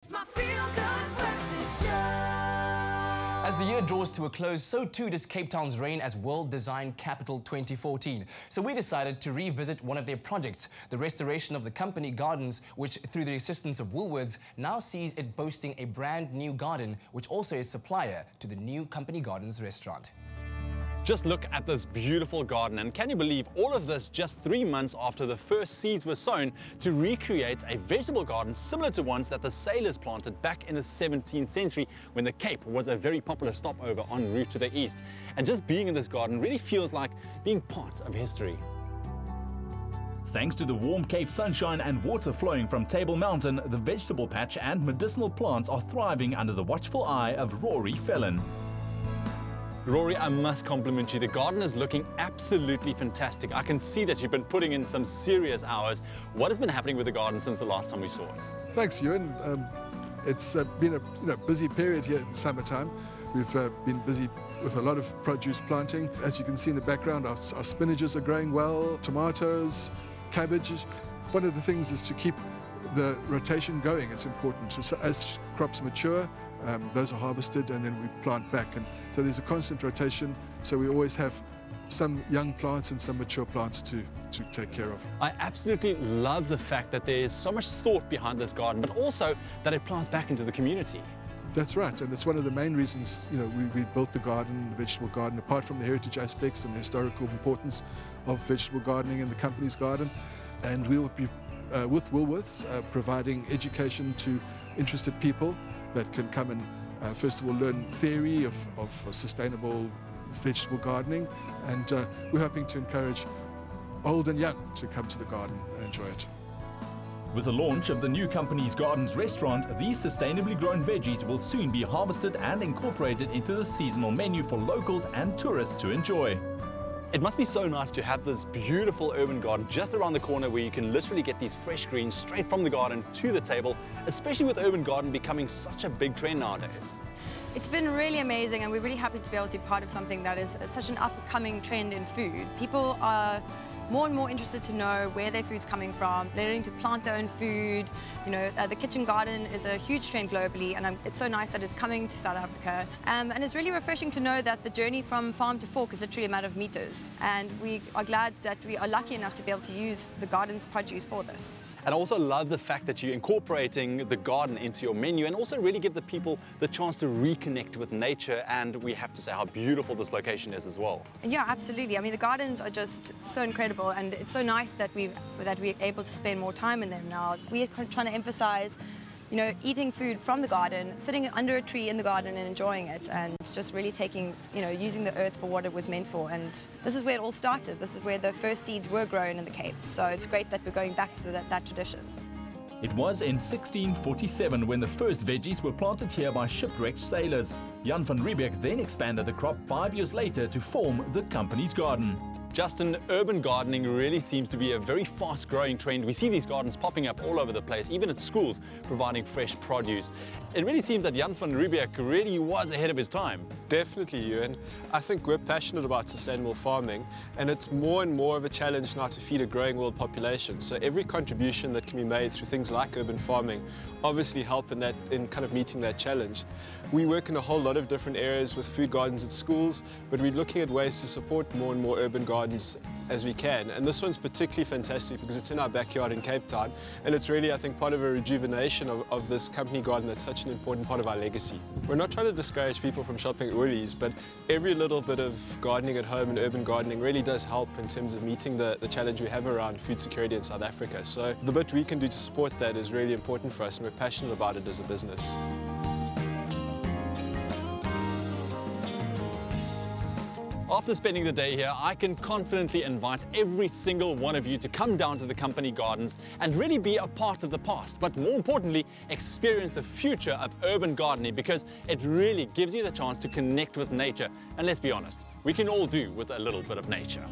As the year draws to a close, so too does Cape Town's reign as World Design Capital 2014. So we decided to revisit one of their projects, the restoration of the company gardens, which through the assistance of Woolworths now sees it boasting a brand new garden, which also is supplier to the new company gardens restaurant. Just look at this beautiful garden, and can you believe all of this just 3 months after the first seeds were sown to recreate a vegetable garden similar to ones that the sailors planted back in the 17th century when the Cape was a very popular stopover en route to the east. And just being in this garden really feels like being part of history. Thanks to the warm Cape sunshine and water flowing from Table Mountain, the vegetable patch and medicinal plants are thriving under the watchful eye of Rory Fellon. Rory, I must compliment you. The garden is looking absolutely fantastic. I can see that you've been putting in some serious hours. What has been happening with the garden since the last time we saw it? Thanks, Ewan. It's been a busy period here in the summertime. We've been busy with a lot of produce planting. As you can see in the background, our spinaches are growing well, tomatoes, cabbages. One of the things is to keep the rotation going. It's important. So as crops mature, those are harvested and then we plant back. And so there's a constant rotation. So we always have some young plants and some mature plants to take care of. I absolutely love the fact that there is so much thought behind this garden, but also that it plants back into the community. That's right, and that's one of the main reasons, we built the garden, the vegetable garden, apart from the heritage aspects and the historical importance of vegetable gardening in the company's garden. And we will be, with Woolworths, providing education to interested people that can come and, first of all, learn theory of sustainable vegetable gardening. And we're hoping to encourage old and young to come to the garden and enjoy it. With the launch of the new company's gardens restaurant, these sustainably grown veggies will soon be harvested and incorporated into the seasonal menu for locals and tourists to enjoy. It must be so nice to have this beautiful urban garden just around the corner where you can literally get these fresh greens straight from the garden to the table, especially with urban garden becoming such a big trend nowadays. It's been really amazing, and we're really happy to be able to be part of something that is such an upcoming trend in food. People are more and more interested to know where their food's coming from, learning to plant their own food. The kitchen garden is a huge trend globally, and it's so nice that it's coming to South Africa. And it's really refreshing to know that the journey from farm to fork is literally a matter of meters. And we are glad that we are lucky enough to be able to use the garden's produce for this. And I also love the fact that you're incorporating the garden into your menu and also really give the people the chance to reconnect with nature. And we have to say how beautiful this location is as well. Yeah, absolutely. I mean, the gardens are just so incredible, and it's so nice that we're able to spend more time in them now. We're trying to emphasize, eating food from the garden, sitting under a tree in the garden and enjoying it, and just really taking, using the earth for what it was meant for. And this is where it all started. This is where the first seeds were grown in the Cape. So it's great that we're going back to that tradition. It was in 1647 when the first veggies were planted here by shipwrecked sailors. Jan van Riebeck then expanded the crop 5 years later to form the company's garden. Justin, urban gardening really seems to be a very fast-growing trend. We see these gardens popping up all over the place, even at schools, providing fresh produce. It really seems that Jan van Riebeck really was ahead of his time. Definitely, Ewan. I think we're passionate about sustainable farming, and it's more and more of a challenge now to feed a growing world population. So every contribution that can be made through things like urban farming obviously help in kind of meeting that challenge. We work in a whole lot of different areas with food gardens at schools, but we're looking at ways to support more and more urban gardens as we can. And this one's particularly fantastic because it's in our backyard in Cape Town, and it's really, I think, part of a rejuvenation of this company garden that's such an important part of our legacy. We're not trying to discourage people from shopping at Woolies, but every little bit of gardening at home and urban gardening really does help in terms of meeting the challenge we have around food security in South Africa. So the bit we can do to support that is really important for us, and we're passionate about it as a business. After spending the day here, I can confidently invite every single one of you to come down to the company gardens and really be a part of the past, but more importantly, experience the future of urban gardening, because it really gives you the chance to connect with nature. And let's be honest, we can all do with a little bit of nature.